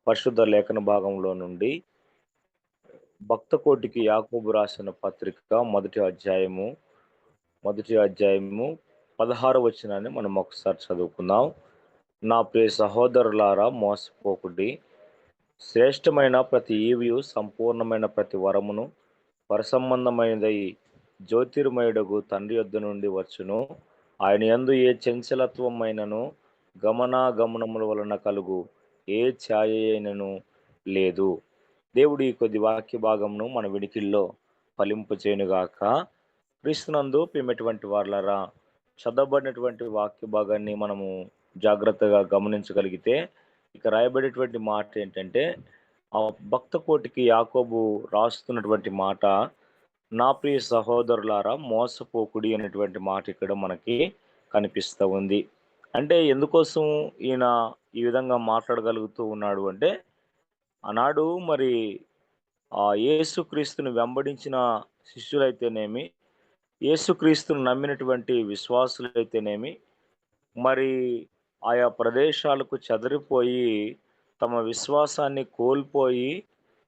పరిశుద్ధ లేఖన భాగంలో నుండి భక్త కోటికి యాకోబు రాసిన పత్రిక మొదటి అధ్యాయము 16 వచనాన్ని మనం ఒకసారి చదువుకుందాం. నా ప్రియ సహోదరులారా, మోసపోకుడి. శ్రేష్టమైన ప్రతి ఈవియు సంపూర్ణమైన ప్రతి వరమును పరసంబంధమైనదై జ్యోతిర్మయుడగు తండ్రి యొద్ద నుండి వచ్చును. ఆయన యందు ఏ చంచలత్వమైనను గమనాగమనముల వలన కలుగు ఏ ఛాయ అయినను లేదు. దేవుడి ఈ కొద్ది వాక్య భాగమును మన వినికిల్లో ఫలింపు చేయనుగాక. క్రీస్తునందు ప్రియమైనటువంటి వారలారా, చదవబడినటువంటి వాక్య భాగాన్ని మనము జాగ్రత్తగా గమనించగలిగితే ఇక రాయబడేటువంటి మాట ఏంటంటే, ఆ భక్త కోటికి యాకోబు రాస్తున్నటువంటి మాట, నా ప్రియ సహోదరులారా మోసపోకుడి అనేటువంటి మాట ఇక్కడ మనకి కనిపిస్తూ ఉంది. అంటే ఎందుకోసం ఈయన ఈ విధంగా మాట్లాడగలుగుతూ ఉన్నాడు అంటే, ఆనాడు మరి యేసుక్రీస్తుని వెంబడించిన శిష్యులైతేనేమి, యేసుక్రీస్తును నమ్మినటువంటి విశ్వాసులైతేనేమి, మరి ఆయా ప్రదేశాలకు చెదరిపోయి తమ విశ్వాసాన్ని కోల్పోయి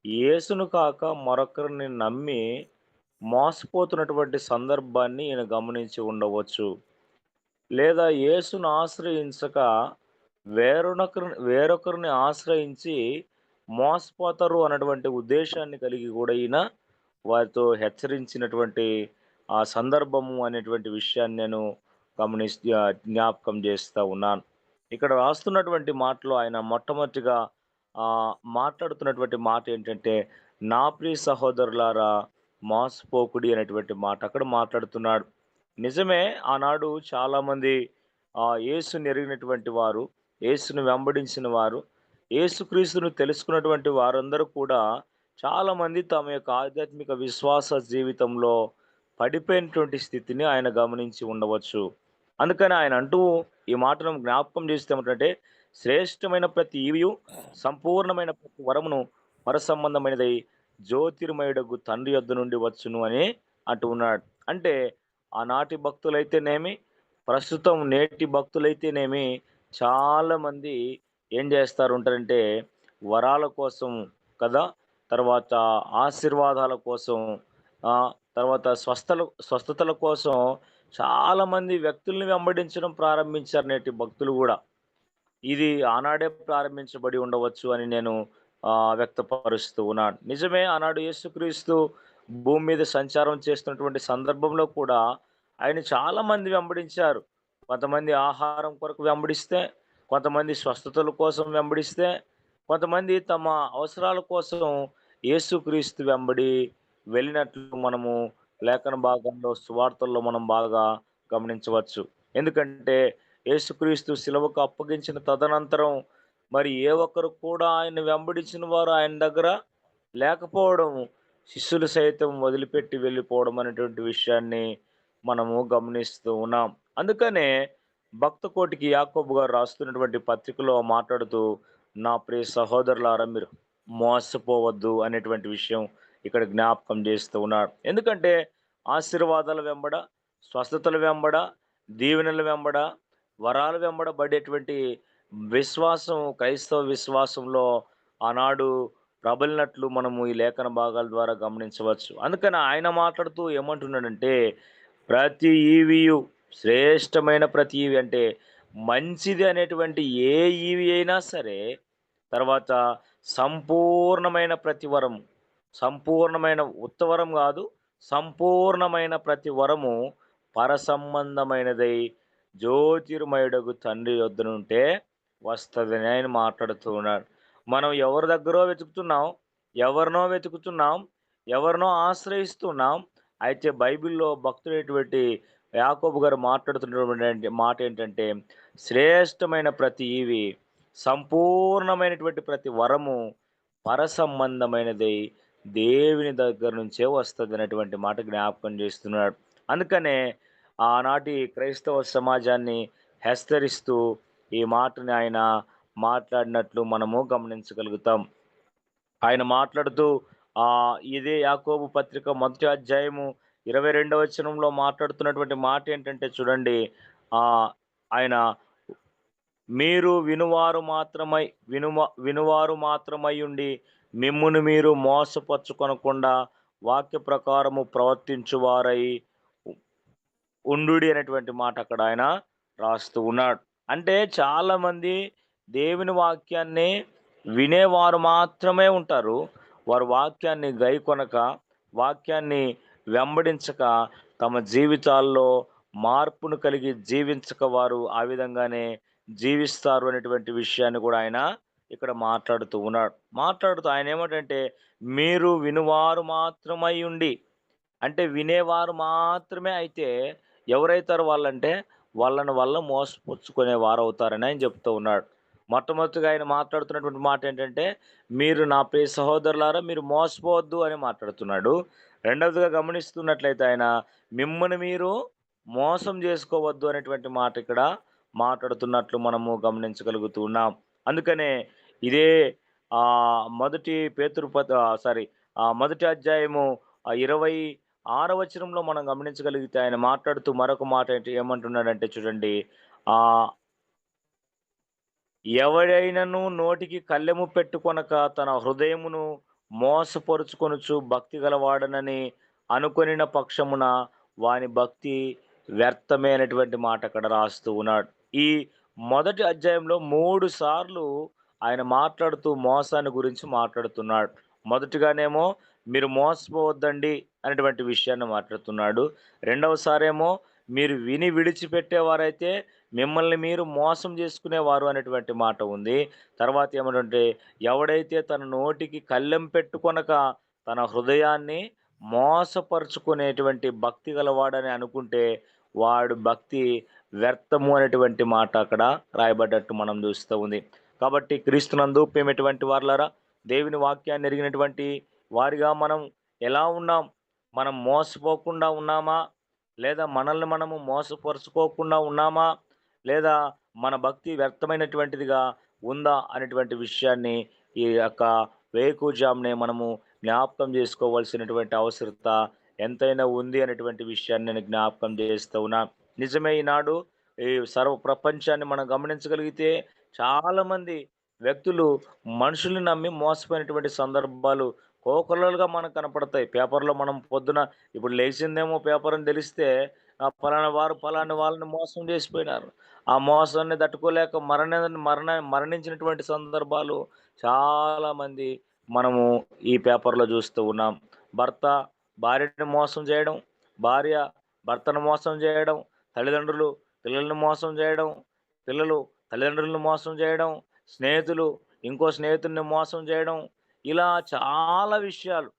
యేసును కాక మరొకరిని నమ్మి మోసపోతున్నటువంటి సందర్భాన్ని ఈయన గమనించి ఉండవచ్చు. లేదా యేసును ఆశ్రయించక వేరొకరిని ఆశ్రయించి మోసపోతారు అన్నటువంటి ఉద్దేశాన్ని కలిగి కూడా ఈయన వారితో హెచ్చరించినటువంటి ఆ సందర్భము అనేటువంటి విషయాన్ని నేను జ్ఞాపకం చేస్తూ ఉన్నాను. ఇక్కడ రాస్తున్నటువంటి మాటలో ఆయన మొట్టమొదటిగా మాట్లాడుతున్నటువంటి మాట ఏంటంటే, నా ప్రియ సహోదరులారా మోసపోకుడి అనేటువంటి మాట అక్కడ మాట్లాడుతున్నాడు. నిజమే, ఆనాడు చాలామంది యేసుని ఎరిగినటువంటి వారు, యేసును వెంబడించిన వారు, యేసుక్రీస్తును తెలుసుకున్నటువంటి వారందరూ కూడా చాలామంది తమ యొక్క ఆధ్యాత్మిక విశ్వాస జీవితంలో పడిపోయినటువంటి స్థితిని ఆయన గమనించి ఉండవచ్చు. అందుకని ఆయన అంటూ ఈ మాటను జ్ఞాపకం చేస్తే ఏమిటంటే, శ్రేష్టమైన ప్రతి ఈవియు సంపూర్ణమైన ప్రతి వరమును పరసంబంధమైనదై జ్యోతిర్మయుడగు తండ్రి యొద్ద నుండి వచ్చును అని అంటూ ఉన్నాడు. అంటే ఆనాటి భక్తులైతేనేమి, ప్రస్తుతం నేటి భక్తులైతేనేమి, చాలామంది ఏం చేస్తారు ఉంటారంటే, వరాల కోసం కదా, తర్వాత ఆశీర్వాదాల కోసం, తర్వాత స్వస్థతల కోసం చాలామంది వ్యక్తుల్ని వెంబడించడం ప్రారంభించారు నేటి భక్తులు కూడా. ఇది ఆనాడే ప్రారంభించబడి ఉండవచ్చు అని నేను వ్యక్తపరుస్తూ ఉన్నాను. నిజమే, ఆనాడు యేసుక్రీస్తు భూమి మీద సంచారం చేస్తున్నటువంటి సందర్భంలో కూడా ఆయన చాలామంది వెంబడించారు. కొంతమంది ఆహారం కొరకు వెంబడిస్తే, కొంతమంది స్వస్థతల కోసం వెంబడిస్తే, కొంతమంది తమ అవసరాల కోసం యేసుక్రీస్తు వెంబడి వెళ్ళినట్లు మనము లేఖన భాగంలో సువార్తల్లో మనం బాగా గమనించవచ్చు. ఎందుకంటే యేసుక్రీస్తు శిలువకు అప్పగించిన తదనంతరం మరి ఏ ఒక్కరు కూడా ఆయన వెంబడించిన వారు ఆయన దగ్గర లేకపోవడం, శిష్యులు సైతం వదిలిపెట్టి వెళ్ళిపోవడం అనేటువంటి విషయాన్ని మనము గమనిస్తూ ఉన్నాం. అందుకనే భక్త కోటికి యాకోబు గారు రాస్తున్నటువంటి పత్రికలో మాట్లాడుతూ, నా ప్రియ సహోదరులారా మీరు మోసపోవద్దు అనేటువంటి విషయం ఇక్కడ జ్ఞాపకం చేస్తూ ఉన్నాడు. ఎందుకంటే ఆశీర్వాదాల వెంబడ, స్వస్థతల వెంబడ, దీవెనల వెంబడ, వరాల వెంబడబడేటువంటి విశ్వాసం క్రైస్తవ విశ్వాసంలో ఆనాడు ప్రబలినట్లు మనము ఈ లేఖన భాగాల ద్వారా గమనించవచ్చు. అందుకని ఆయన మాట్లాడుతూ ఏమంటున్నాడంటే, ప్రతి ఈవియు శ్రేష్టమైన ప్రతి ఈవి అంటే మంచిది అనేటువంటి ఏ ఈవి అయినా సరే, తర్వాత సంపూర్ణమైన ప్రతి వరం, సంపూర్ణమైన ఉత్తవరం కాదు, సంపూర్ణమైన ప్రతి వరము పరసంబంధమైనదై జ్యోతిర్మయుడగు తండ్రి యొద్ద నుంటే వస్తుందని ఆయన మాట్లాడుతూ ఉన్నాడు. మనం ఎవరి దగ్గరో వెతుకుతున్నాం, ఎవరినో ఆశ్రయిస్తున్నాం. అయితే బైబిల్లో భక్తుడైనటువంటి యాకోబు గారు మాట్లాడుతున్నటువంటి మాట ఏంటంటే, శ్రేష్టమైన ప్రతి ఈవి, సంపూర్ణమైనటువంటి ప్రతి వరము పరసంబంధమైనది దేవుని దగ్గర నుంచే వస్తుంది అనేటువంటి మాట జ్ఞాపకం చేస్తున్నాడు. అందుకనే ఆనాటి క్రైస్తవ సమాజాన్ని హెచ్చరిస్తూ ఈ మాటని ఆయన మాట్లాడినట్లు మనము గమనించగలుగుతాం. ఆయన మాట్లాడుతూ ఇదే యాకోబు పత్రిక మొదటి అధ్యాయము 22వ వచనంలో మాట్లాడుతున్నటువంటి మాట ఏంటంటే చూడండి, ఆయన మీరు వినువారు మాత్రమై ఉండి మిమ్మును మీరు మోసపరుచుకొనకుండా వాక్య ప్రకారము ప్రవర్తించువారై ఉండుడి అనేటువంటి మాట అక్కడ ఆయన రాస్తూ ఉన్నాడు. అంటే చాలామంది దేవుని వాక్యాన్ని వినేవారు మాత్రమే ఉంటారు. వారు వాక్యాన్ని గైకొనక, వాక్యాన్ని వెంబడించక, తమ జీవితాల్లో మార్పును కలిగి జీవించక వారు ఆ విధంగానే జీవిస్తారు అనేటువంటి విషయాన్ని కూడా ఆయన ఇక్కడ మాట్లాడుతూ ఉన్నాడు. మాట్లాడుతూ ఆయన ఏమంటంటే, మీరు వినువారు మాత్రమై ఉండి, అంటే వినేవారు మాత్రమే అయితే ఎవరైతారు వాళ్ళంటే, వాళ్ళని వల్ల మోసపుచ్చుకునే వారవుతారని ఆయన చెప్తూ ఉన్నాడు. మొట్టమొదటిగా ఆయన మాట్లాడుతున్నటువంటి మాట ఏంటంటే, మీరు నా ప్రియ సహోదరులారా మీరు మోసపోవద్దు అని మాట్లాడుతున్నాడు. రెండవదిగా గమనిస్తున్నట్లయితే ఆయన మిమ్మల్ని మీరు మోసం చేసుకోవద్దు అనేటువంటి మాట ఇక్కడ మాట్లాడుతున్నట్లు మనము గమనించగలుగుతూ ఉన్నాం. అందుకనే ఇదే మొదటి పేతురు మొదటి అధ్యాయము 26వ వచనంలో మనం గమనించగలిగితే ఆయన మాట్లాడుతూ మరొక మాట ఏమంటున్నాడంటే చూడండి. ఆహ్, ఎవడైనను నోటికి కళ్ళెము పెట్టుకొనక తన హృదయమును మోసపరుచుకొనుచు భక్తి గలవాడనని అనుకొనిన పక్షమున వాని భక్తి వ్యర్థమే అనేటువంటి మాట అక్కడ రాస్తూ ఉన్నాడు. ఈ మొదటి అధ్యాయంలో 3 సార్లు ఆయన మాట్లాడుతూ మోసాన్ని గురించి మాట్లాడుతున్నాడు. మొదటిగానేమో మీరు మోసపోవద్దండి అనేటువంటి విషయాన్ని మాట్లాడుతున్నాడు. రెండవసారేమో మీరు విని విడిచిపెట్టేవారైతే మిమ్మల్ని మీరు మోసం చేసుకునేవారు అనేటువంటి మాట ఉంది. తర్వాత ఏమంటంటే, ఎవడైతే తన నోటికి కళ్ళెం పెట్టుకొనక తన హృదయాన్ని మోసపరుచుకునేటువంటి భక్తి గలవాడని అనుకుంటే వాడు భక్తి వ్యర్థము అనేటువంటి మాట అక్కడ రాయబడ్డట్టు మనం చూస్తూ ఉంది. కాబట్టి క్రీస్తునందు ప్రియమైనటువంటి వారలారా, దేవుని వాక్యాన్ని ఎరిగినటువంటి వారిగా మనం ఎలా ఉన్నాం? మనం మోసపోకుండా ఉన్నామా? లేదా మనల్ని మనము మోసపరుచుకోకుండా ఉన్నామా? లేదా మన భక్తి వ్యర్థమైనటువంటిదిగా ఉందా? అనేటువంటి విషయాన్ని ఈ యొక్క వేకువజామునే మనము జ్ఞాపకం చేసుకోవాల్సినటువంటి అవసరత ఎంతైనా ఉంది అనేటువంటి విషయాన్ని నేను జ్ఞాపకం చేస్తూ ఉన్నా. నిజమే, ఈనాడు ఈ సర్వ ప్రపంచాన్ని మనం గమనించగలిగితే చాలామంది వ్యక్తులు మనుషుల్ని నమ్మి మోసపోయినటువంటి సందర్భాలు కోకొల్లలుగా మనకు కనపడతాయి. పేపర్‌లో మనం పొద్దున ఇప్పుడు లేచిందేమో పేపర్ అని తెలిస్తే పలానా వారు పలానా వాళ్ళని మోసం చేసిపోయినారు. ఆ మోసాన్ని తట్టుకోలేక మరణించినటువంటి సందర్భాలు చాలామంది మనము ఈ పేపర్‌లో చూస్తూ ఉన్నాం. భర్త భార్యని మోసం చేయడం, భార్య భర్తను మోసం చేయడం, తల్లిదండ్రులు పిల్లల్ని మోసం చేయడం, పిల్లలు తల్లిదండ్రులను మోసం చేయడం, స్నేహితులు ఇంకో స్నేహితుడిని మోసం చేయడం, ఇలా చాలా విషయాలు.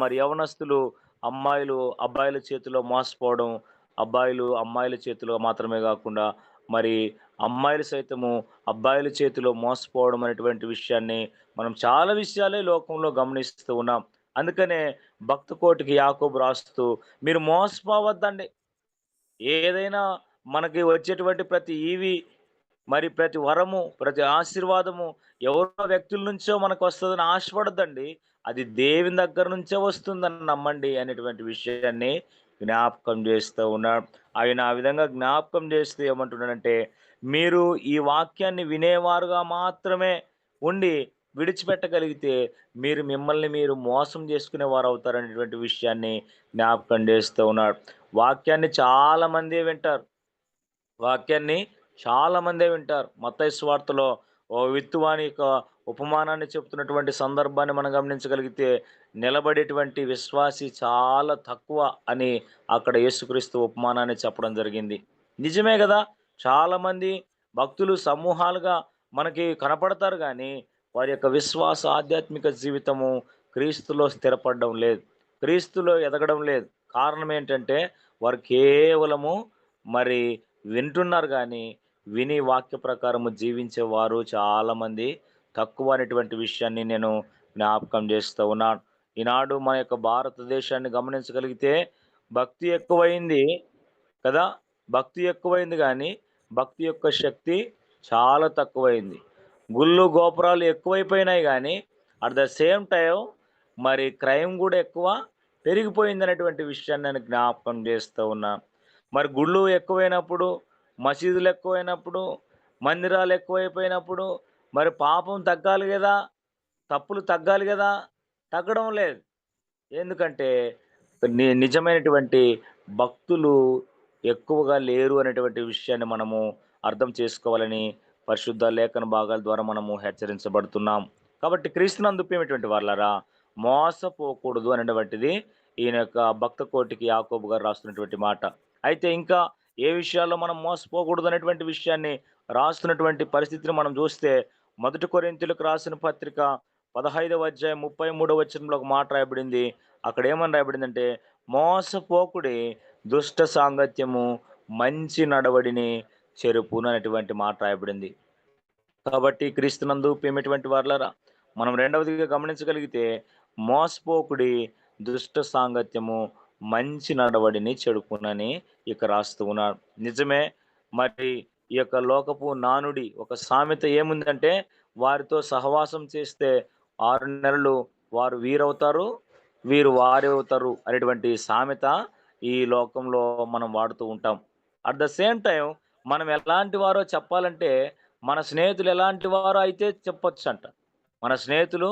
మరి యవ్వనస్తులు అమ్మాయిలు అబ్బాయిల చేతిలో మోసపోవడం, అబ్బాయిలు అమ్మాయిల చేతిలో మాత్రమే గాకుండా, మరి అమ్మాయిలు సైతము అబ్బాయిల చేతిలో మోసపోవడం అనేటువంటి విషయాన్ని మనం చాలా విషయాలే లోకంలో గమనిస్తూ ఉన్నాం. అందుకనే భక్త కోటికి యాకోబు రాస్తూ, మీరు మోసపోవద్దండి. ఏదైనా మనకి వచ్చేటువంటి ప్రతి మరి ప్రతి వరము, ప్రతి ఆశీర్వాదము ఎవరో వ్యక్తుల నుంచో మనకొస్తదని ఆశపడొద్దండి. అది దేవుని దగ్గర నుంచే వస్తుందని నమ్మండి అనేటువంటి విషయాన్ని జ్ఞాపకం చేస్తూ ఉన్నాడు. ఆయన ఆ విధంగా జ్ఞాపకం చేస్తూ ఏమంటున్నాడంటే, మీరు ఈ వాక్యాన్ని వినేవారుగా మాత్రమే ఉండి విడిచిపెట్టగలిగితే మీరు మిమ్మల్ని మీరు మోసం చేసుకునేవారవుతారనేటువంటి విషయాన్ని జ్ఞాపకం చేస్తూ ఉన్నాడు. వాక్యాన్ని చాలామందే వింటారు. వాక్యాన్ని చాలామందే వింటారు. మత్తయి సువార్తలో ఓ విత్తువాని యొక్క ఉపమానాన్ని చెప్తున్నటువంటి సందర్భాన్ని మనం గమనించగలిగితే, నిలబడేటువంటి విశ్వాసి చాలా తక్కువ అని అక్కడ యేసుక్రీస్తు ఉపమానాన్ని చెప్పడం జరిగింది. నిజమే గదా! చాలామంది భక్తులు సమూహాలుగా మనకి కనపడతారు గానీ, వారి యొక్క విశ్వాస ఆధ్యాత్మిక జీవితము క్రీస్తులో స్థిరపడడం లేదు. క్రీస్తులో ఎదగడం లేదు. కారణం ఏంటంటే, వారు కేవలము మరి వింటున్నారు గానీ, విని వాక్య ప్రకారము జీవించేవారు చాలామంది తక్కువ అనేటువంటి విషయాన్ని నేను జ్ఞాపకం చేస్తూ ఉన్నాను. ఈనాడు మన యొక్క భారతదేశాన్ని గమనించగలిగితే భక్తి ఎక్కువైంది కదా! భక్తి ఎక్కువైంది గానీ, భక్తి యొక్క శక్తి చాలా తక్కువైంది. గుళ్ళు, గోపురాలు ఎక్కువైపోయినాయి గానీ, అట్ ద సేమ్ టైమ్ మరి క్రైమ్ గూడా ఎక్కువ పెరిగిపోయిందనేటువంటి విషయాన్ని నేను జ్ఞాపకం చేస్తూ ఉన్నా. మరి గుళ్ళు ఎక్కువైనప్పుడు, మసీదులు ఎక్కువైనప్పుడు, మందిరాలు ఎక్కువైపోయినప్పుడు మరి పాపం తగ్గాలి గదా! తప్పులు తగ్గాలి గదా! తగ్గడం లేదు. ఎందుకంటే నిజమైనటువంటి భక్తులు ఎక్కువగా లేరు అనేటువంటి విషయాన్ని మనము అర్థం చేసుకోవాలని పరిశుద్ధ లేఖన భాగాల ద్వారా మనము హెచ్చరించబడుతున్నాం. కాబట్టి క్రీస్తునందు ప్రియమైనటువంటి వాళ్ళారా, మోసపోకూడదు అనేటువంటిది ఈయన యొక్క భక్త కోటికి యాకోబు గారు రాస్తున్నటువంటి మాట. అయితే ఇంకా ఏ విషయాల్లో మనం మోసపోకూడదు అనేటువంటి విషయాన్ని రాస్తున్నటువంటి పరిస్థితిని మనం చూస్తే, మొదటి కొరింథీయులకు రాసిన పత్రిక 15వ అధ్యాయం 33వ వచనంలో ఒక మాట రాయబడింది. అక్కడ ఏమని రాయబడిందంటే, మోసపోకుడి, దుష్ట సాంగత్యము మంచి నడవడిని చెరుపును అనేటువంటి మాట రాయబడింది. కాబట్టి క్రీస్తునందు ప్రియమైనటువంటి వారలారా, మనం రెండవదిగా గమనించగలిగితే, మోసపోకుడి, దుష్ట సాంగత్యము మంచి నడవడిని చెడుపునని ఇక రాస్తూ ఉన్నాడు. నిజమే. మరి ఈ యొక్క లోకపు నానుడి ఒక సామెత ఏముందంటే, వారితో సహవాసం చేస్తే 6 నెలలు వారు వీరవుతారు, వీరు వారవుతారు అనేటువంటి సామెత ఈ లోకంలో మనం వాడుతూ ఉంటాం. అట్ ద సేమ్ టైమ్ మనం ఎలాంటి వారో చెప్పాలంటే, మన స్నేహితులు ఎలాంటి వారో అయితే చెప్పొచ్చంట. మన స్నేహితులు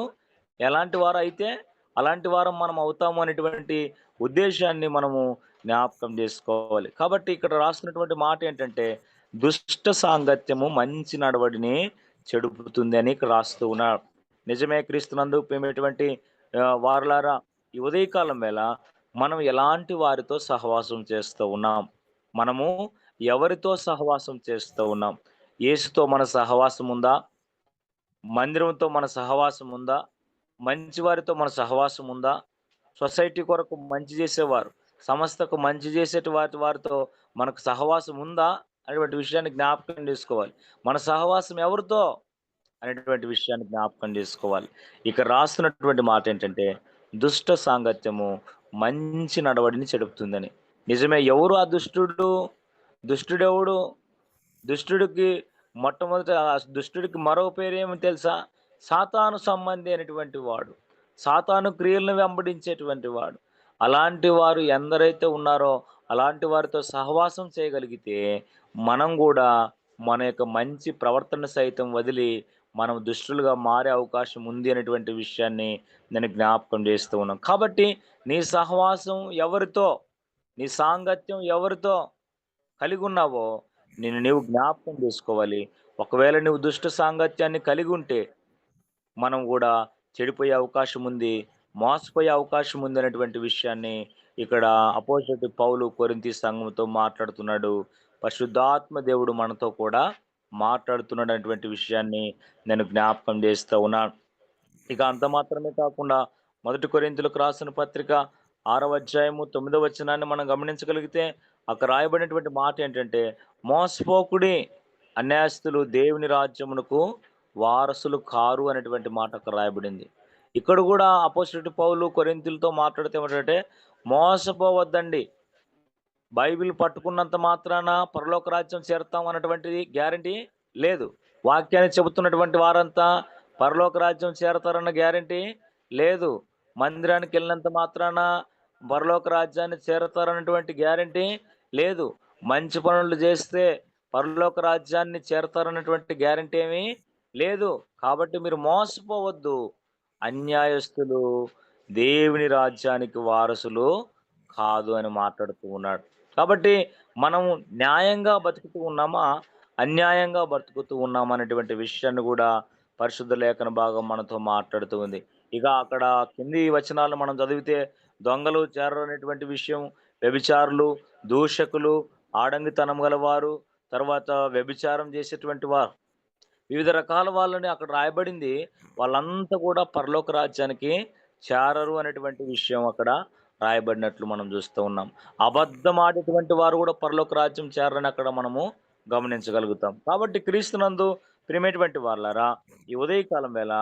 ఎలాంటి వారో అయితే, అలాంటి వారం మనం అవుతాము అనేటువంటి ఉద్దేశాన్ని మనము జ్ఞాపకం జేసుకోవాలి. కాబట్టి ఇక్కడ రాస్తున్నటువంటి మాట ఏంటంటే, దుష్ట సాంగత్యము మంచి నడవడిని చెడుపుతుంది అని ఇక్కడ రాస్తూ ఉన్నాడు. నిజమే. క్రీస్తునందు ప్రియమైనటువంటి వారలారా, ఈ ఉదయకాలం వేళ మనం ఎలాంటి వారితో సహవాసం చేస్తూ ఉన్నాం? మనము ఎవరితో సహవాసం చేస్తూ ఉన్నాం? యేసుతో మన సహవాసం ఉందా? మందిరంతో మన సహవాసం ఉందా? మంచి వారితో మన సహవాసం ఉందా? సొసైటీ కొరకు మంచి చేసేవారు, సంస్థకు మంచి చేసేటి వారితో మనకు సహవాసం ఉందా? అనేటువంటి విషయాన్ని జ్ఞాపకం చేసుకోవాలి. మన సహవాసం ఎవరితో? అనేటువంటి విషయాన్ని జ్ఞాపకం చేసుకోవాలి. ఇక రాస్తున్నటువంటి మాటేంటంటే, దుష్ట సాంగత్యము మంచి నడవడిని చెడుపుతుందని. నిజమే. ఎవరు ఆ దుష్టుడు? దుష్టుడెవడు? దుష్టుడికి మొట్టమొదట దుష్టుడికి మరో పేరేమో తెలుసా? సాతాను సంబంధి అయినటువంటి వాడు. సాతాను క్రియలను వెంబడించేటువంటి వాడు. అలాంటి వారు ఎందరైతే ఉన్నారో, అలాంటి వారితో సహవాసం చేయగలిగితే, మనం గూడా మన యొక్క మంచి ప్రవర్తన సైతం వదిలి, మనం దుష్టులుగా మారే అవకాశం ఉంది అనేటువంటి విషయాన్ని నేను జ్ఞాపకం చేస్తూ ఉన్నాను. కాబట్టి నీ సహవాసం ఎవరితో? నీ సాంగత్యం ఎవరితో కలిగున్నావో నిన్ను నీవు జ్ఞాపకం చేసుకోవాలి. ఒకవేళ నువ్వు దుష్ట సాంగత్యాన్ని కలిగుంటే, మనం గూడా చెడిపోయే అవకాశం ఉంది. మోసపోయే అవకాశం ఉందనేటువంటి విషయాన్ని ఇక్కడ అపోజిట్ పౌలు కొరింథీ సంఘంతో మాట్లాడుతున్నాడు. పరిశుద్ధాత్మ దేవుడు మనతో కూడా మాట్లాడుతున్నాడనేటువంటి విషయాన్ని నేను జ్ఞాపకం చేస్తూ ఉన్నాను. ఇక అంత మాత్రమే కాకుండా మొదటి కొరింథీయులకు రాసిన పత్రిక 6వ అధ్యాయము 9వ వచనాన్ని మనం గమనించగలిగితే అక్కడ రాయబడినటువంటి మాట ఏంటంటే, మోసపోకుడి, అన్యాయస్తులు దేవుని రాజ్యమునకు వారసులు కారు అనేటువంటి మాట అక్కడ రాయబడింది. ఇక్కడ కూడా అపోస్తలుడు పౌలు కొరింథీయులతో మాట్లాడితే ఏమంటాడంటే, మోసపోవద్దండి. బైబిల్ పట్టుకున్నంత మాత్రాన పరలోక రాజ్యం చేరతాం అన్నటువంటిది గ్యారంటీ లేదు. వాక్యాన్ని చెబుతున్నటువంటి వారంతా పరలోక రాజ్యం చేరతారన్న గ్యారంటీ లేదు. మందిరానికి వెళ్ళినంత మాత్రాన పరలోక రాజ్యాన్ని చేరతారన్నటువంటి గ్యారంటీ లేదు. మంచి పనులు చేస్తే పరలోక రాజ్యాన్ని చేరతారన్నటువంటి గ్యారంటీ ఏమీ లేదు. కాబట్టి మీరు మోసపోవద్దు. అన్యాయస్తులు దేవుని రాజ్యానికి వారసులు కాదు అని మాట్లాడుతూ ఉన్నాడు. కాబట్టి మనము న్యాయంగా బతుకుతూ ఉన్నామా? అన్యాయంగా బ్రతుకుతూ ఉన్నామా? అనేటువంటి విషయాన్ని గూడా పరిశుద్ధ లేఖన భాగం మనతో మాట్లాడుతూ ఉంది. ఇక అక్కడ కింది వచనాలు మనం చదివితే దొంగలు చేరరు అనేటువంటి విషయం, వ్యభిచారులు, దూషకులు, ఆడంగితనం గలవారు, తర్వాత వ్యభిచారం చేసేటువంటి వారు, వివిధ రకాల వాళ్ళని అక్కడ రాయబడింది. వాళ్ళంతా కూడా పరలోక రాజ్యానికి చేరరు అనేటువంటి విషయం అక్కడ రాయబడినట్లు మనం చూస్తూ ఉన్నాం. అబద్ధమాడేటువంటి వారు కూడా పరలోక రాజ్యం చేరరని అక్కడ మనము గమనించగలుగుతాం. కాబట్టి క్రీస్తునందు ప్రియమైనటువంటి వాళ్ళారా, ఈ ఉదయకాలం వేళ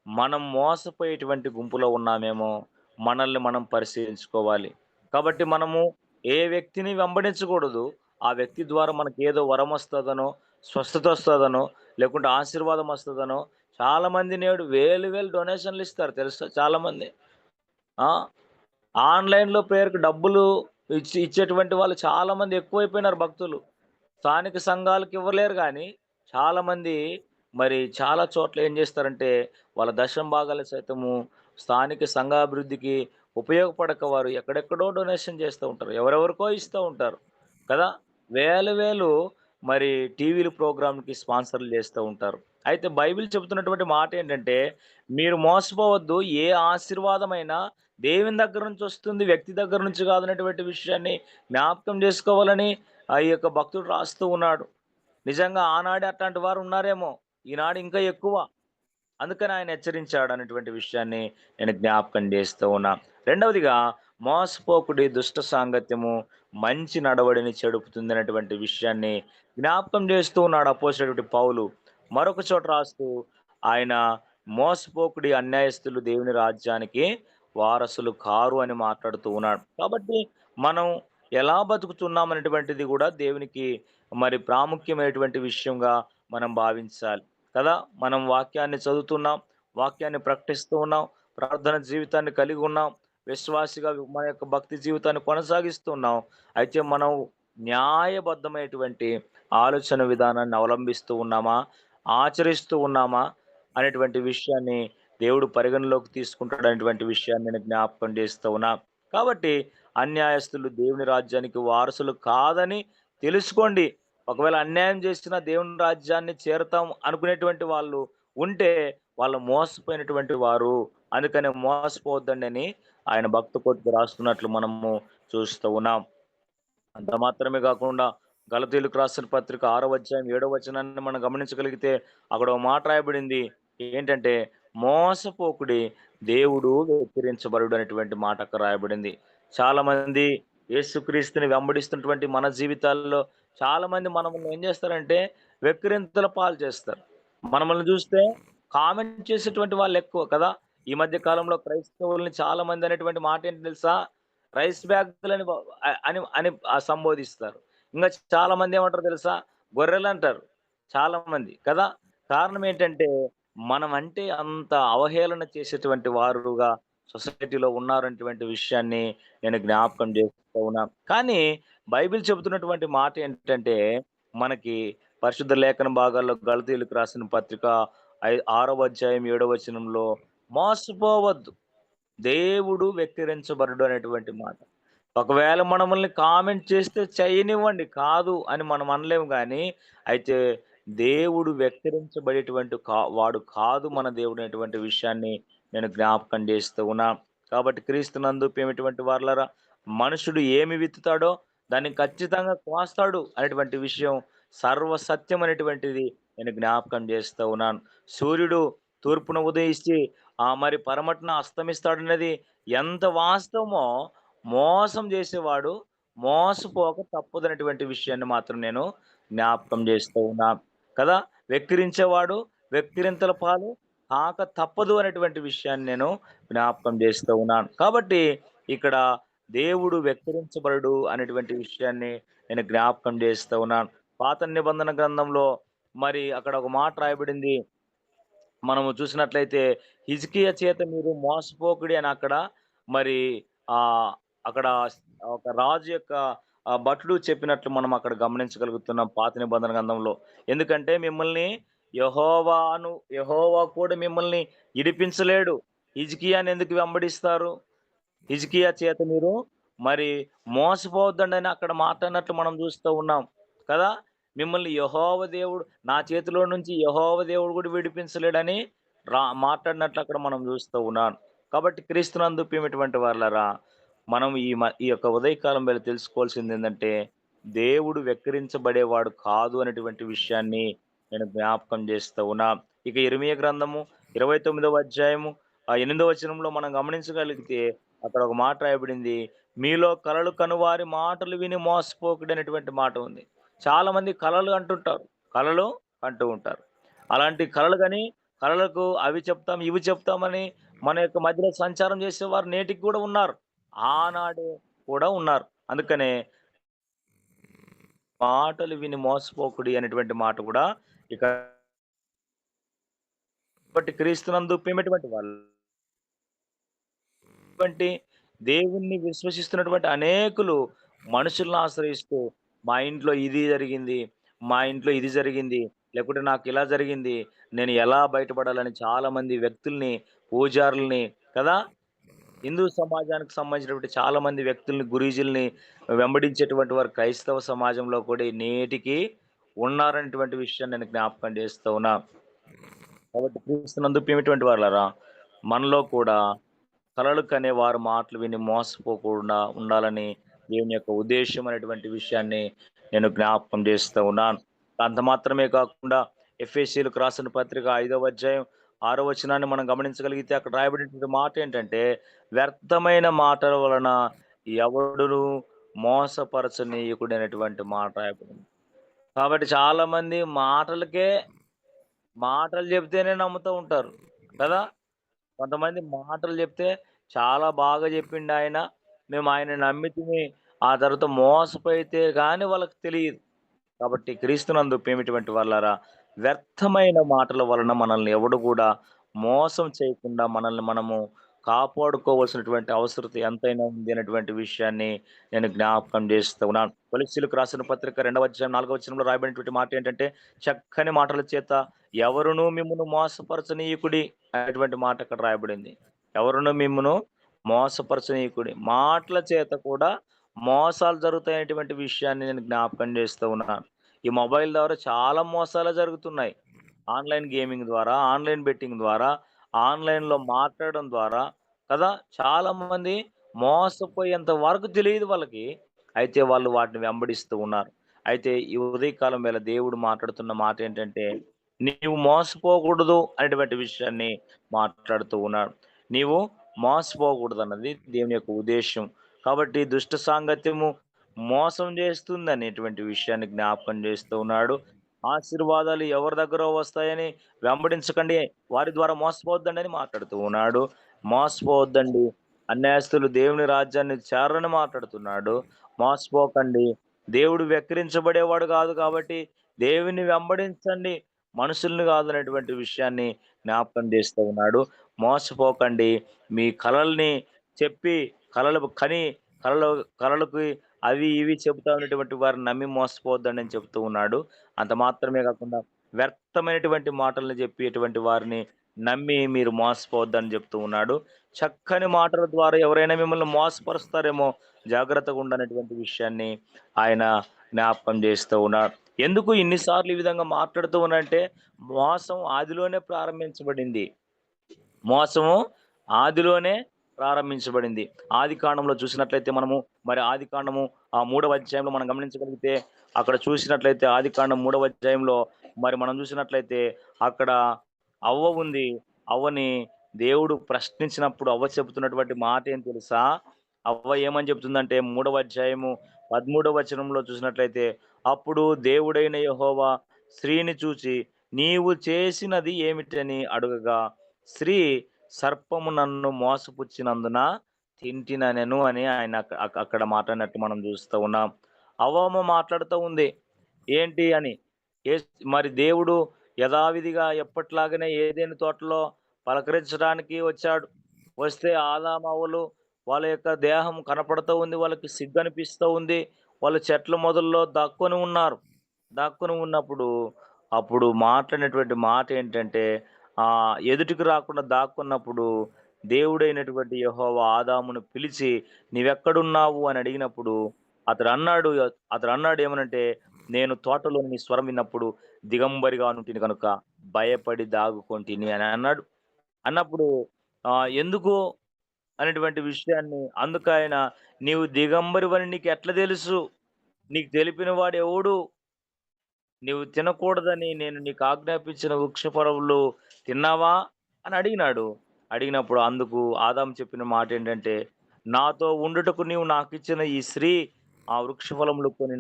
మనం మోసపోయేటువంటి గుంపులో ఉన్నామేమో మనల్ని మనం పరిశీలించుకోవాలి. కాబట్టి మనము ఏ వ్యక్తిని వెంబడించకూడదు. ఆ వ్యక్తి ద్వారా మనకేదో వరం వస్తదనో, స్వస్థత వస్తదనో, లేకుంటే ఆశీర్వాదం వస్తదనో, చాలామంది నేడు వేలు వేలు డొనేషన్‌లు ఇస్తారు తెలుసా చాలామంది. ఆ! ఆన్‌లైన్‌లో ప్రేయర్‌కి డబ్బులు ఇచ్చేటువంటి వాళ్ళు చాలామంది ఎక్కువైపోయినారు భక్తులు. స్థానిక సంఘాలకు ఇవ్వలేరు గానీ, చాలామంది మరి చాలా చోట్ల ఏం చేస్తారంటే, వాళ్ళ దశమ భాగాలు సైతము స్థానిక సంఘాభివృద్ధికి ఉపయోగపడక వారు ఎక్కడెక్కడో డొనేషన్ చేస్తూ ఉంటారు. ఎవరెవరికో ఇస్తూ ఉంటారు కదా! వేలు వేలు మరి టీవీలు ప్రోగ్రామ్‌కి స్పాన్సర్‌లు చేస్తూ ఉంటారు. అయితే బైబిల్ చెబుతున్నటువంటి మాట ఏంటంటే, మీరు మోసపోవద్దు. ఏ ఆశీర్వాదమైనా దేవుని దగ్గర నుంచి వస్తుంది. వ్యక్తి దగ్గర నుంచి కాదనేటువంటి విషయాన్ని జ్ఞాపకం చేసుకోవాలని ఆ యొక్క భక్తుడు రాస్తూ ఉన్నాడు. నిజంగా ఆనాడే అట్లాంటి వారు ఉన్నారేమో! ఈనాడు ఇంకా ఎక్కువ. అందుకని ఆయన హెచ్చరించాడు అనేటువంటి విషయాన్ని నేను జ్ఞాపకం చేస్తూ ఉన్నా. రెండవదిగా మోసపోకుడి దుష్ట సాంగత్యము మంచి నడవడిని చెడుపుతుందనేటువంటి విషయాన్ని జ్ఞాపకం చేస్తూ ఉన్నాడు అపోస్తలుడైనటువంటి పౌలు. మరొక చోట రాస్తూ ఆయన మోసపోకుడి అన్యాయస్తులు దేవుని రాజ్యానికి వారసులు కారు అని మాట్లాడుతూ ఉన్నాడు. కాబట్టి మనం ఎలా బతుకుతున్నాం అనేటువంటిది కూడా దేవునికి మరి ప్రాముఖ్యమైనటువంటి విషయంగా మనం భావించాలి. కదా! మనం వాక్యాన్ని చదువుతున్నాం. వాక్యాన్ని ప్రకటిస్తూ ఉన్నాం. ప్రార్థన జీవితాన్ని కలిగి ఉన్నాం. విశ్వాసిగా మన యొక్క భక్తి జీవితాన్ని కొనసాగిస్తూ ఉన్నాం. అయితే మనం న్యాయబద్ధమైనటువంటి ఆలోచన విధానాన్ని అవలంబిస్తూ ఉన్నామా? ఆచరిస్తూ ఉన్నామా? అనేటువంటి విషయాన్ని దేవుడు పరిగణలోకి తీసుకుంటాడనేటువంటి విషయాన్ని నేను జ్ఞాపకం చేస్తూ ఉన్నా. కాబట్టి అన్యాయస్తులు దేవుని రాజ్యానికి వారసులు కాదని తెలుసుకోండి. ఒకవేళ అన్యాయం చేసినా దేవుని రాజ్యాన్ని చేరతాం అనుకునేటువంటి వాళ్ళు ఉంటే, వాళ్ళు మోసపోయినటువంటి వారు. అందుకనే మోసపోవద్దండి అని ఆయన భక్త కోటికి రాస్తున్నట్లు మనము చూస్తూ ఉన్నాం. అంత మాత్రమే గాకుండా గలతీయులకు రాసిన పత్రిక 6వ అధ్యాయం 7వ వచనాన్ని మనం గమనించగలిగితే అక్కడ ఒక మాట రాయబడింది. ఏంటంటే, మోసపోకుడి దేవుడు వెక్కిరించబడుడు అనేటువంటి మాట అక్కడ రాయబడింది. చాలామంది యేసుక్రీస్తుని వెంబడిస్తున్నటువంటి మన జీవితాల్లో చాలామంది మనల్ని ఏం చేస్తారంటే వెక్కిరింతల పాలు చేస్తారు. మనల్ని చూస్తే కామెంట్ చేసేటువంటి వాళ్ళెక్కువ కదా! ఈ మధ్య కాలంలో క్రైస్తవుల్ని చాలామంది అనేటువంటి మాట ఏంటి తెలుసా? రైస్ బ్యాగులని అని అని సంబోధిస్తారు. ఇంగా చాలా మంది ఏమంటారో తెలుసా? గొర్రెలంటారు చాలామంది కదా! కారణం ఏంటంటే, మనమంటే అంత అవహేళన చేసేటువంటి వారుగా సొసైటీలో ఉన్నారనేటువంటి విషయాన్ని నేను జ్ఞాపకం చేస్తూ ఉన్నా. కానీ బైబిల్ చెబుతున్నటువంటి మాట ఏంటంటే, మనకి పరిశుద్ధ లేఖన భాగాల్లో గలతీయులకు రాసిన పత్రిక 6వ అధ్యాయం 7వ వచనంలో మోసపోవద్దు. దేవుడు వెక్కిరించబడడు అనేటువంటి మాట. ఒకవేళ మనమల్ని కామెంట్ చేస్తే చేయనివ్వండి. కాదు అని మనం అనలేము గానీ, అయితే దేవుడు వెక్కిరించబడేటువంటి వాడు కాదు మన దేవుడు అనేటువంటి విషయాన్ని నేను జ్ఞాపకం చేస్తూ ఉన్నా. కాబట్టి క్రీస్తునందు ప్రియమైనటువంటి వారలారా, మనుషుడు ఏమి విత్తుతాడో దాన్ని ఖచ్చితంగా కోస్తాడు అనేటువంటి విషయం సర్వసత్యం అనేటువంటిది నేను జ్ఞాపకం చేస్తూ ఉన్నాను. సూర్యుడు తూర్పున ఉదయిచ్చి మరి పరమటన అస్తమిస్తాడన్నది ఎంత వాస్తవమో మోసం చేసేవాడు మోసపోక తప్పదనేటువంటి విషయాన్ని మాత్రం నేను జ్ఞాపకం చేస్తూ ఉన్నా. కదా! వెక్కిరించేవాడు వెక్కిరింతల పాలు కాక తప్పదు అనేటువంటి విషయాన్ని నేను జ్ఞాపకం చేస్తూ ఉన్నాను. కాబట్టి ఇక్కడ దేవుడు వెక్కిరించబడడు అనేటువంటి విషయాన్ని నేను జ్ఞాపకం చేస్తూ ఉన్నాను. పాత నిబంధన గ్రంథంలో మరి అక్కడ ఒక మాట రాయబడింది. మనము చూసినట్లయితే హిజ్కియా చేత మీరు మోసపోకుడి అని అక్కడ మరి ఆహ్, అక్కడ ఒక రాజు యొక్క భటుడు చెప్పినట్లు మనం అక్కడ గమనించగలుగుతున్నాం పాత నిబంధన గ్రంథంలో. ఎందుకంటే మిమ్మల్ని యెహోవా కూడా మిమ్మల్ని ఇడిపించలేడు. హిజ్కియాని ఎందుకు వెంబడిస్తారు? హిజ్కియా చేత మీరు మరి మోసపోవద్దండని అక్కడ మాట్లాడినట్లు మనం చూస్తూ ఉన్నాం. కదా! మిమ్మల్ని యెహోవా దేవుడు నా చేతిలో నుంచి యెహోవా దేవుడు కూడా విడిపించలేడని మాట్లాడినట్లు అక్కడ మనం చూస్తూ ఉన్నాం. కాబట్టి క్రీస్తునందు ప్రియమైనటువంటి వారలారా, మనం ఈ యొక్క ఉదయకాలం వేళ తెలుసుకోవాల్సిందేందంటే, దేవుడు వెక్కిరించబడేవాడు కాదు అనేటువంటి విషయాన్ని నేను జ్ఞాపకం చేస్తూ ఉన్నా. ఇక యెరెమీయా గ్రంథము 29వ అధ్యాయము 8వ వచనంలో మనం గమనించగలిగితే అక్కడ ఒక మాట రాయబడింది. మీలో కలలు కనువారి మాటలు విని మోసపోకుడి అనేటువంటి మాట ఉంది. చాలామంది కలలు అంటుంటారు. కలలు అంటూ ఉంటారు. అలాంటి కలలు గని, కలలకు అవి చెప్తాం, ఇవి చెప్తామని మన యొక్క మధ్యలో సంచారం చేసేవారు నేటికి కూడా ఉన్నారు. ఆనాడు కూడా ఉన్నారు. అందుకనే మాటలు విని మోసపోకుడి అనేటువంటి మాట కూడా ఇక కాబట్టి క్రీస్తునందు ప్రియమైనటువంటి వాళ్ళు అటువంటి దేవుణ్ణి విశ్వసిస్తున్నటువంటి అనేకులు మనుషులను ఆశ్రయిస్తూ మా ఇంట్లో ఇది జరిగింది, మా ఇంట్లో ఇది జరిగింది. లేకుంటే నాకిలా జరిగింది. నేను ఎలా బయటపడాలని చాలామంది వ్యక్తుల్ని, పూజారుల్ని కదా! హిందూ సమాజానికి సంబంధించినటువంటి చాలామంది వ్యక్తుల్ని, గురీజుల్ని వెంబడించేటువంటి వారు క్రైస్తవ సమాజంలో కూడా నేటికి ఉన్నారనేటువంటి విషయాన్ని నేను జ్ఞాపకం చేస్తూ ఉన్నా. కాబట్టి క్రీస్తునందు ప్రియమైనటువంటి వారలారా, మనలో కూడా కలలు కనే వారి మాటలు విని మోసపోకుండా ఉండాలని దేవుని యొక్క ఉద్దేశ్యం అనేటువంటి విషయాన్ని నేను జ్ఞాపకం చేస్తూ ఉన్నాను. అంత మాత్రమే కాకుండా ఎఫెసీయులకు రాసిన పత్రిక 5వ అధ్యాయం 6వ వచనాన్ని మనం గమనించగలిగితే అక్కడ రాయబడినటువంటి మాట ఏంటంటే, వ్యర్థమైన మాటల వలన ఎవడును మోసపరచనీయకుడైనటువంటి మాట రాయబడింది. కాబట్టి చాలామంది మాటలు చెప్తేనే నమ్ముతూ ఉంటారు కదా! కొంతమంది మాటలు చెప్తే చాలా బాగా చెప్పిండాయన. మేము ఆయనని నమ్మితిమి. ఆ తర్వాత మోసపోయితే గాని వాళ్ళకి తెలీదు. కాబట్టి క్రీస్తునందు ప్రియమైనటువంటి వాళ్ళారా, వ్యర్థమైన మాటల వలన మనల్ని ఎవడు కూడా మోసం చేయకుండా మనల్ని మనము కాపాడుకోవాల్సినటువంటి అవసరత ఎంతైనా ఉంది అనేటువంటి విషయాన్ని నేను జ్ఞాపకం చేస్తూ ఉన్నాను. కొలస్సీలకు రాసిన పత్రిక 2వ అధ్యాయం 4వ వచనంలో రాయబడినటువంటి మాట ఏంటంటే, చక్కని మాటల చేత ఎవరునూ మిమ్మును మోసపరచనీయకుడి అనేటువంటి మాట అక్కడ రాయబడింది. ఎవరును మిమ్మును మోసపరచనీయకుడి. మాటల చేత కూడా మోసాలు జరుగుతాయనేటువంటి విషయాన్ని నేను జ్ఞాపకం చేస్తూ ఉన్నాను. ఈ మొబైల్ ద్వారా చాలా మోసాలే జరుగుతున్నాయి. ఆన్‌లైన్ గేమింగ్ ద్వారా, ఆన్‌లైన్ బెట్టింగ్ ద్వారా, ఆన్‌లైన్‌లో మాట్లాడడం ద్వారా కదా! చాలామంది మోసపోయేంత వరకు తెలీదు వాళ్ళకి. అయితే వాళ్ళు వాటిని వెంబడిస్తూ ఉన్నారు. అయితే ఈ ఉదయకాలం వేళ దేవుడు మాట్లాడుతున్న మాటేంటంటే, నీవు మోసపోకూడదు అనేటువంటి విషయాన్ని మాట్లాడుతూ ఉన్నాడు. నీవు మోసపోకూడదన్నది దేవుని యొక్క ఉద్దేశ్యం. కాబట్టి దుష్ట సాంగత్యము మోసం చేస్తుందనేటువంటి విషయాన్ని జ్ఞాపకం చేస్తూ ఉన్నాడు. ఆశీర్వాదాలు ఎవరి దగ్గరో వస్తాయని వెంబడించకండి. వారి ద్వారా మోసపోవద్దండని మాట్లాడుతూ ఉన్నాడు. మోసపోవద్దండి. అన్యాయస్తులు దేవుని రాజ్యాన్ని చేరరని మాట్లాడుతున్నాడు. మోసపోకండి. దేవుడు వెక్కిరించబడేవాడు కాదు కాబట్టి దేవుని వెంబడించండి. మనుషుల్ని కాదనేటువంటి విషయాన్ని జ్ఞాపకం చేస్తూ ఉన్నాడు. మోసపోకండి. మీ కలల్ని చెప్పి కలలు కని కలలు కలలకి అవి ఇవి చెబుతా ఉన్నటువంటి వారిని నమ్మి మోసపోవద్దండి అని చెప్తూ ఉన్నాడు. అంత మాత్రమే కాకుండా వ్యర్థమైనటువంటి మాటలను చెప్పేటువంటి వారిని నమ్మి మీరు మోసపోవద్దని చెప్తూ ఉన్నాడు. చక్కని మాటల ద్వారా ఎవరైనా మిమ్మల్ని మోసపరుస్తారేమో జాగ్రత్తగా ఉండనటువంటి విషయాన్ని ఆయన జ్ఞాపకం చేస్తూ ఉన్నాడు. ఎందుకు ఇన్ని సార్లు ఈ విధంగా మాట్లాడుతూ ఉన్నానంటే, మోసం ఆదిలోనే ప్రారంభించబడింది. మోసము ఆదిలోనే ప్రారంభించబడింది. ఆదికాండంలో చూసినట్లయితే మనము మరి ఆదికాండము 3వ అధ్యాయంలో మనం గమనించగలిగితే అక్కడ చూసినట్లయితే ఆదికాండం 3వ అధ్యాయంలో మరి మనం చూసినట్లయితే అక్కడ అవ్వ ఉంది. అవ్వని దేవుడు ప్రశ్నించినప్పుడు అవ్వ చెబుతున్నటువంటి మాట ఏం తెలుసా? అవ్వ ఏమని చెప్తుందంటే 3వ అధ్యాయము 13వ వచనంలో చూసినట్లయితే, అప్పుడు దేవుడైన యెహోవా స్త్రీని చూచి, నీవు చేసినది ఏమిటని అడుగగా, స్త్రీ సర్పము నన్ను మోసపుచ్చినందున తింటిననెను అని ఆయన అక్కడ మాట్లాడినట్టు మనం చూస్తూ ఉన్నాం. అవ్వమ్మ మాట్లాడుతూ ఉంది. ఏంటి అని. మరి దేవుడు యథావిధిగా ఎప్పటిలాగానే ఏదెను తోటలో పలకరించడానికి వచ్చాడు. వస్తే ఆదామవ్వలు వాళ్ళ యొక్క దేహం కనపడుతూ ఉంది. వాళ్ళకి సిగ్గనిపిస్తూ ఉంది. వాళ్ళు చెట్ల మొదల్లో దాక్కొని ఉన్నారు. దాక్కొని ఉన్నప్పుడు అప్పుడు మాట్లాడినటువంటి మాట ఏంటంటే ఎదుటికి రాకుండా దాక్కున్నప్పుడు దేవుడైనటువంటి యెహోవా ఆదామును పిలిచి, "నీవెక్కడున్నావు?" అని అడిగినప్పుడు అతడన్నాడు ఏమనంటే, "నేను తోటలో నీ స్వరం విన్నప్పుడు దిగంబరిగా నుంటిని కనుక భయపడి దాగుకొంటిని" అని అన్నాడు. అన్నప్పుడు ఎందుకు అనేటువంటి విషయాన్ని అందుకాయన, "నీవు దిగంబరివని నీకెట్లా తెలుసు? నీకు తెలిపిన వాడెవడు? నీవు తినకూడదని నేను నీకు ఆజ్ఞాపించిన వృక్ష ఫలములు తిన్నావా?" అని అడిగినాడు. అడిగినప్పుడు అందుకు ఆదాము చెప్పిన మాటేంటంటే, "నాతో ఉండుటకు నీవు నాకిచ్చిన ఈ స్త్రీ ఆ వృక్ష ఫలములు కొని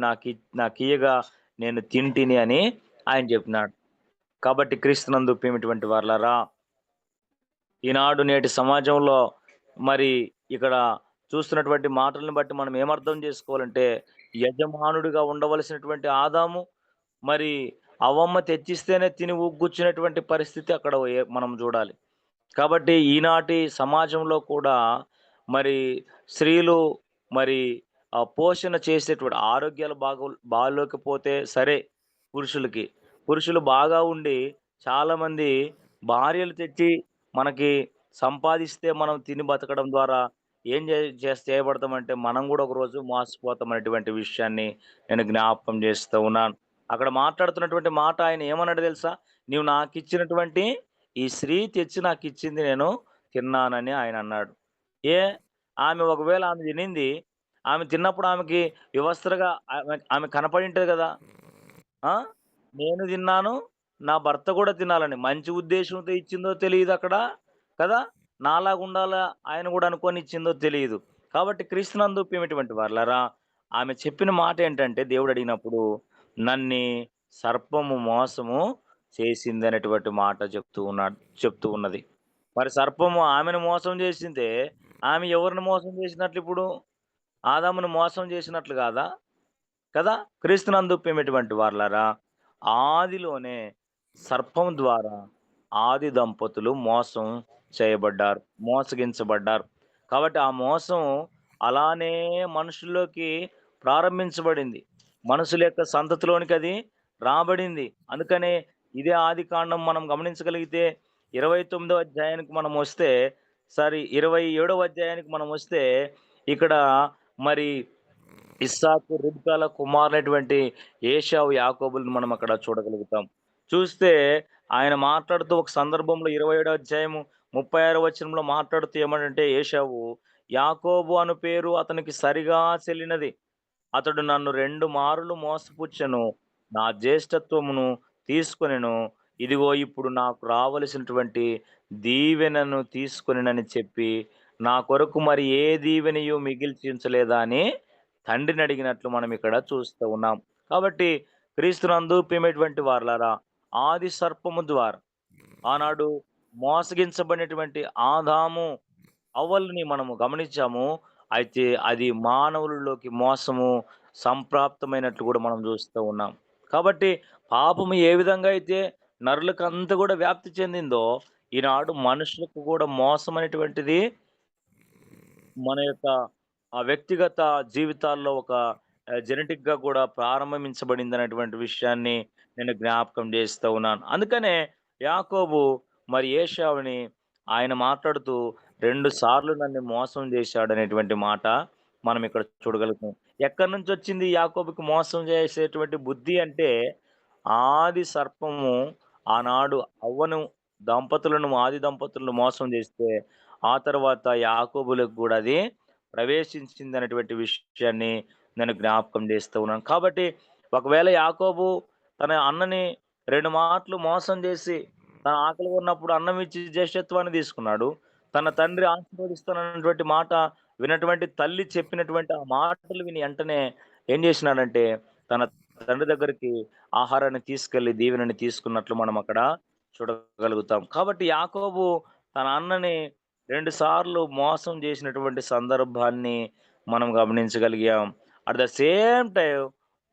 నాకియ్యగా నేను తింటిని" అని ఆయన చెప్పినాడు. కాబట్టి క్రీస్తునందు ప్రియమైనటువంటి వారలారా, ఈనాడు నేటి సమాజంలో మరి ఇక్కడ చూస్తున్నటువంటి మాటలను బట్టి మనం ఏమర్థం చేసుకోవాలంటే, యజమానుడిగా ఉండవలసినటువంటి ఆదాము మరి అవ్వమ్మ తెచ్చిస్తేనే తిని ఊగ్గొచ్చినటువంటి పరిస్థితి అక్కడ మనం చూడాలి. కాబట్టి ఈనాటి సమాజంలో కూడా మరి స్త్రీలు మరి పోషణ చేసేటువంటి ఆరోగ్యాలు బాగోలేకపోతే సరే పురుషులకి. పురుషులు బాగా ఉండి చాలామంది భార్యలు తెచ్చి మనకి సంపాదిస్తే మనం తిని బతకడం ద్వారా ఏం చేయబడతామంటే మనం కూడా ఒకరోజు మోసపోతాం అనేటువంటి విషయాన్ని నేను జ్ఞాపకం చేస్తూ ఉన్నాను. అక్కడ మాట్లాడుతున్నటువంటి మాట ఆయన ఏమన్నాడో తెలుసా? "నీవు నాకిచ్చినటువంటి ఈ స్త్రీ తెచ్చి నాకిచ్చింది నేను తిన్నానని" ఆయన అన్నాడు. ఏ ఒకవేళ ఆమె తినింది, ఆమె తిన్నప్పుడు ఆమెకి వివస్త్రగా ఆమె కనపడి ఉంటది కదా! ఆ! నేను తిన్నాను. నా భర్త కూడా తినాలని మంచి ఉద్దేశ్యంతో ఇచ్చిందో తెలీదక్కడ. కదా! నాలాగుండాలా ఆయన గూడా అనుకోని ఇచ్చిందో తెలీదు. కాబట్టి క్రీస్తునందు ప్రియమైనటువంటి వారలారా, ఆమె చెప్పిన మాటేంటంటే దేవుడడిగినప్పుడు, నన్ని సర్పము మోసము చేసిందనేటువంటి మాట చెప్తూ ఉన్నది. మరి సర్పము ఆమెను మోసం చేసిందే, ఆమె ఎవరిని మోసం చేసినట్లిప్పుడు? ఆదామును మోసం చేసినట్లు గాదా? కదా! క్రీస్తునందు ప్రియమైనటువంటి వారలారా, ఆదిలోనే సర్పం ద్వారా ఆది దంపతులు మోసం చేయబడ్డారు. మోసగించబడ్డారు. కాబట్టి ఆ మోసం అలానే మనుషుల్లోకి ప్రారంభించబడింది. మనుషుల యొక్క సంతతిలోనికి అది రాబడింది. అందుకనే ఇదే ఆదికాండం మనం గమనించగలిగితే 29వ అధ్యాయానికి మనమొస్తే 27వ అధ్యాయానికి మనమొస్తే ఇక్కడ మరి ఇస్సాకు, రిబ్కాల కుమారులైనటువంటి ఏశావు, యాకోబులను మనం అక్కడ చూడగలుగుతాం. చూస్తే ఆయన మాట్లాడుతూ ఒక సందర్భంలో 27 అధ్యాయము 36 వచనంలో మాట్లాడుతూ ఏమనంటే ఏశావు, యాకోబు అను పేరు అతనికి సరిగా చెల్లినది. అతడు నన్ను 2 మారులు మోసపుచ్చెను. నా జ్యేష్ఠత్వమును తీసుకొనెను. ఇదిగో ఇప్పుడు నాకు రావలసినటువంటి దీవెనను తీసుకొనెనని చెప్పి, నా కొరకు మరి ఏ దీవెనయు మిగిల్చి ఉంచలేదా అని తండ్రిని అడిగినట్లు మనం ఇక్కడ చూస్తూ ఉన్నాం. కాబట్టి క్రీస్తునందు ప్రియమైనటువంటి వారలారా, ఆది సర్పము ద్వారా ఆనాడు మోసగించబడినటువంటి ఆదాము, అవ్వలని మనము గమనించాము. అయితే అది మానవులలోకి మోసము సంప్రాప్తమైనట్లు కూడా మనం చూస్తూ ఉన్నాం. కాబట్టి పాపము ఏ విధంగా అయితే నరులకంతా కూడా వ్యాప్తి చెందిందో, ఈనాడు మనుషులకు కూడా మోసం అనేటువంటిది మన యొక్క వ్యక్తిగత జీవితాల్లో ఒక జెనెటిక్‌గా కూడా ప్రారంభించబడిందనేటువంటి విషయాన్ని నేను జ్ఞాపకం చేస్తూ ఉన్నాను. అందుకనే యాకోబు మరి ఏశావుని ఆయన మాట్లాడుతూ 2 సార్లు నన్ను మోసం చేశాడనేటువంటి మాట మనం ఇక్కడ చూడగలుగుతాం. ఎక్కడి నుంచొచ్చింది యాకోబుకి మోసం చేసేటువంటి బుద్ధి అంటే, ఆది సర్పము ఆనాడు అవ్వను ఆది దంపతులను మోసం చేస్తే, ఆ తర్వాత యాకోబులకు గూడా అది ప్రవేశించిందనేటువంటి విషయాన్ని నేను జ్ఞాపకం చేస్తూ ఉన్నాను. కాబట్టి ఒకవేళ యాకోబు తన అన్నని 2 మాటలు మోసం చేసి, తన ఆకలిగా ఉన్నప్పుడు అన్నం ఇచ్చి జ్యేష్ఠత్వాన్ని తీసుకున్నాడు. తన తండ్రి ఆశీర్వదిస్తానన్నటువంటి మాట విన్నటువంటి తల్లి చెప్పినటువంటి ఆ మాటలు విని ఎంటనే ఏం చేసినాడంటే, తన తండ్రి దగ్గరికి ఆహారాన్ని తీసుకెళ్ళి దీవెనని తీసుకున్నట్లు మనం అక్కడ చూడగలుగుతాం. కాబట్టి యాకోబు తన అన్నని 2 సార్లు మోసం చేసినటువంటి సందర్భాన్ని మనం గమనించగలిగాం. అట్ ద సేమ్ టైమ్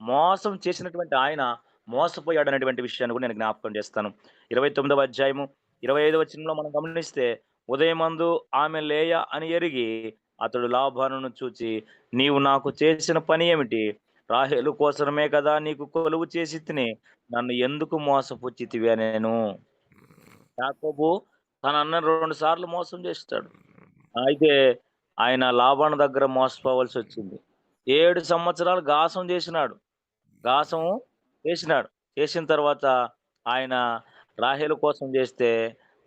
మోసం చేసినటువంటి ఆయన మోసపోయాడనేటువంటి విషయాన్ని కూడా నేను జ్ఞాపకం చేస్తాను. 29వ అధ్యాయము 25వ వచనంలో మనం గమనిస్తే, ఉదయమందు ఆమె లేయా అని ఎరిగి అతడు లాబానును చూచి, నీవు నాకు చేసిన పని ఏమిటి? రాహేలు కోసరమే కదా నీకు కొలువు చేసి తిని నన్ను ఎందుకు మోసపుచ్చితివి అనెను. యాకోబు తన అన్నను 2 సార్లు మోసం చేస్తాడు. అయితే ఆయన లాబాను దగ్గర మోసపోవలసొచ్చింది. 7 సంవత్సరాలు గాసం చేసినాడు. గాసం చేసినాడు. చేసిన తర్వాత ఆయన రాహేలు కోసం చేస్తే,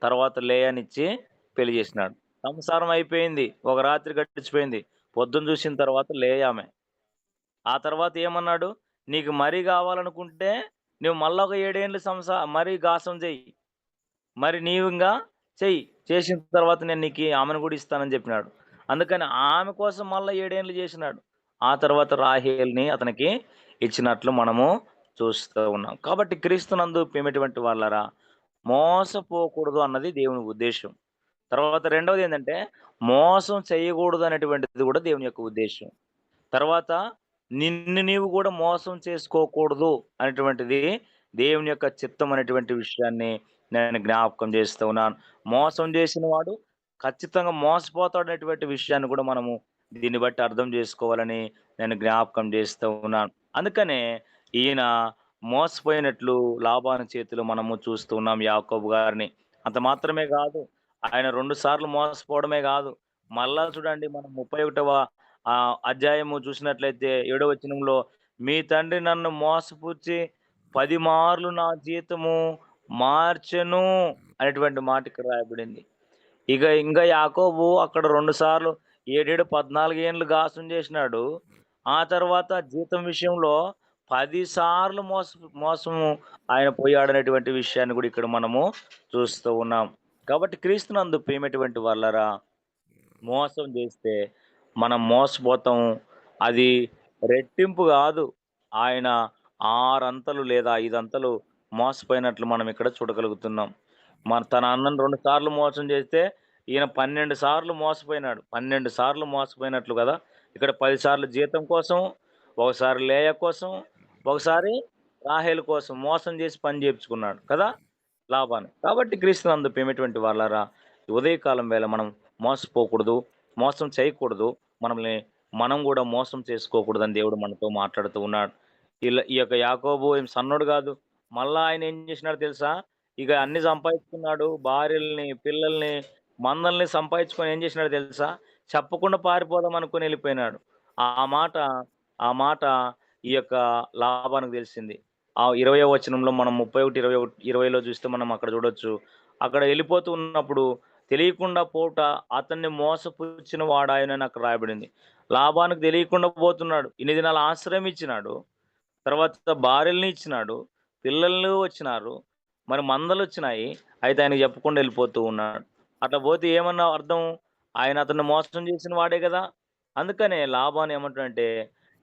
తర్వాత లేయానిచ్చి పెళ్లి చేసినాడు. సంసారం అయిపోయింది. ఒక రాత్రి గడిచిపోయింది. పొద్దున చూసిన తర్వాత లేయామె. ఆ తర్వాత ఏమన్నాడు? "నీకు మరీ గావాలనుకుంటే నువ్వు మళ్ళా ఒక 7 ఏండ్లు మరీ గాసం చెయ్యి. మరి నీవింగా చెయ్యి. చేసిన తర్వాత నేను నీకి ఆమెను గూడా ఇస్తానని" జెప్పినాడు. అందుకని ఆమె కోసం మళ్ళా 7 ఏండ్లు జేసినాడు. ఆ తర్వాత రాహేల్‌ని అతనికి ఇచ్చినట్లు మనము చూస్తూ ఉన్నాం. కాబట్టి క్రీస్తునందు ప్రియమైనటువంటి వాళ్ళారా, మోసపోకూడదు అన్నది దేవుని ఉద్దేశ్యం. తర్వాత రెండవదేంటంటే, మోసం చేయగూడదు అనేటువంటిది గూడా దేవుని యొక్క ఉద్దేశ్యం. తర్వాత నిన్ను నీవు గూడా మోసం చేసుకోకూడదు అనేటువంటిది దేవుని యొక్క చిత్తం అనేటువంటి విషయాన్ని నేను జ్ఞాపకం చేస్తూ ఉన్నాను. మోసం చేసిన వాడు ఖచ్చితంగా మోసపోతాడనేటువంటి విషయాన్ని కూడా మనము దీన్ని బట్టి అర్థం చేసుకోవాలని నేను జ్ఞాపకం చేస్తూ ఉన్నాను. అందుకనే ఈయన మోసపోయినట్లు లాబాను చేతిలో మనము చూస్తూ ఉన్నాం యాకోబు గారిని. అంత మాత్రమే గాదు. ఆయన 2 సార్లు మోసపోవడమే గాదు. మళ్ళా చూడండి మనం 31వ అధ్యాయము చూసినట్లయితే 7వ వచనంలో, "మీ తండ్రి నన్ను మోసపుచ్చి 10 మార్లు నా జీతము మార్చెను" అనేటువంటి మాట ఇక్కడ రాయబడింది. ఇంగా యాకోబు అక్కడ 2 సార్లు ఏడేడు 14 ఏండ్లు గాసం చేసినాడు. ఆ తర్వాత జీతం విషయంలో 10 సార్లు మోసము ఆయన పోయాడనేటువంటి విషయాన్ని గూడా ఇక్కడ మనము చూస్తూ ఉన్నాం. కాబట్టి క్రీస్తునందు ప్రియమైనటువంటి వాళ్ళరా, మోసం జేస్తే మనం మోసపోతాం. అది రెట్టింపు గాదు. ఆయన 6 అంతలు లేదా 5 అంతలు మోసపోయినట్లు మనం ఇక్కడ చూడగలుగుతున్నాం. తన అన్నను 2 సార్లు మోసం జేస్తే, ఈయన 12 సార్లు మోసపోయినాడు. 12 సార్లు మోసపోయినట్లు గదా! ఇక్కడ 10 సార్లు జీతం కోసం, ఒకసారి లేయ కోసం, ఒకసారి రాహేలు కోసం మోసం జేసి పని జేపించుకున్నాడు కదా! లాభాన్ని. కాబట్టి క్రీస్తునందు ప్రియమైనటువంటి వాళ్ళారా, ఈ ఉదయకాలం వేళ మనం మోసపోకూడదు, మోసం చేయకూడదు. మనల్ని మనం గూడా మోసం చేసుకోకూడదని దేవుడు మనతో మాట్లాడుతూ ఉన్నాడు. ఈ యొక్క యాకోబు ఏం సన్నోడు గాదు. మళ్ళా ఆయన ఏం జేసినాడో తెలుసా? ఇక అన్నీ సంపాదించుకున్నాడు. భార్యల్ని, పిల్లల్ని, మందల్ని సంపాదించుకొని ఏం జేసినాడో తెలుసా? చెప్పకుండా పారిపోదాం అనుకోని ఎళ్ళిపోయినాడు. ఆ మాట ఆ మాట ఈ యొక్క లాబానుకు తెలిసింది. ఆ 20వ వచనంలో మనం 31, 20లో చూస్తే మనం అక్కడ చూడొచ్చు. అక్కడ ఎళ్ళిపోతూ ఉన్నప్పుడు తెలియకుండా పోవుట అతన్ని మోసపుచ్చిన వాడాయనని అక్కడ రాయబడింది. లాబానుకు తెలియకుండా పోతున్నాడు. ఇన్ని దినాలు ఆశ్రయం ఇచ్చినాడు. తర్వాత భార్యలని ఇచ్చినాడు. పిల్లలు వచ్చినారు. మరి మందలొచ్చినాయి. అయితే ఆయనకి చెప్పకుండా ఎళ్ళిపోతూ ఉన్నాడు. అట్లా పోతే ఏమన్నా అర్థం? ఆయన అతన్ని మోసం చేసిన వాడే గదా! అందుకనే లాబాను ఏమంటాడంటే,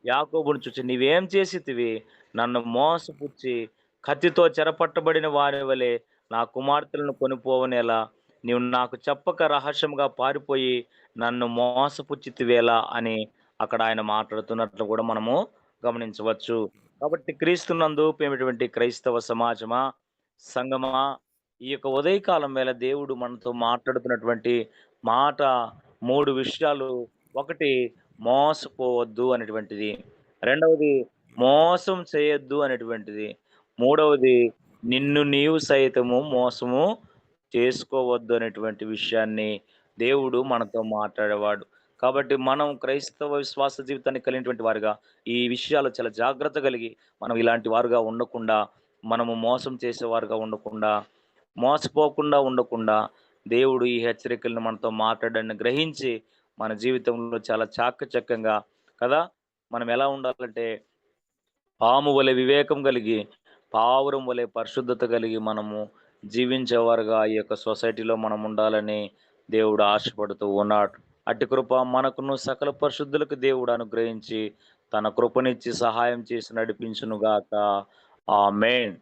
యాకోబుని చూచి "నీవేం చేసితివి? నన్ను మోసపుచ్చి కత్తితో చెరపట్టబడిన వాని వలె నా కుమార్తెలను కొనిపోవనేలా? నీవు నాకు చెప్పక రహస్యంగా పారిపోయి నన్ను మోసపుచ్చితివేలా" అని అక్కడ ఆయన మాట్లాడుతున్నట్లు గూడా మనము గమనించవచ్చు. కాబట్టి క్రీస్తునందు ప్రియమైనటువంటి క్రైస్తవ సమాజమా, సంఘమా, ఈ యొక్క ఉదయకాలం వేళ దేవుడు మనతో మాట్లాడుతున్నటువంటి మాట 3 విషయాలు. ఒకటి, మోసపోవద్దు అనేటువంటిది. రెండవది, మోసం చేయొద్దు అనేటువంటిది. మూడవది, నిన్ను నీవు సైతము మోసము చేసుకోవద్దు అనేటువంటి విషయాన్ని దేవుడు మనతో మాట్లాడేవాడు. కాబట్టి మనం క్రైస్తవ విశ్వాస జీవితాన్ని కలిగినటువంటి వారుగా, ఈ విషయాలు చాలా జాగ్రత్త కలిగి, మనం ఇలాంటి వారుగా ఉండకుండా, మనము మోసం చేసేవారుగా ఉండకుండా, మోసపోకుండా ఉండకుండా, దేవుడు ఈ హెచ్చరికలను మనతో మాట్లాడాడని గ్రహించి, మన జీవితంలో చాలా చాకచక్యంగా కదా! మనం ఎలా ఉండాలంటే, పాము వలె వివేకం కలిగి, పావురం వలె పరిశుద్ధత కలిగి మనము జీవించేవారుగా ఈ యొక్క సొసైటీలో మనం ఉండాలని దేవుడు ఆశపడుతూ ఉన్నాడు. అట్టి కృప మనకును సకల పరిశుద్ధులకు దేవుడు అనుగ్రహించి, తన కృపనిచ్చి సహాయం చేసి నడిపించునుగాక. ఆమేన్.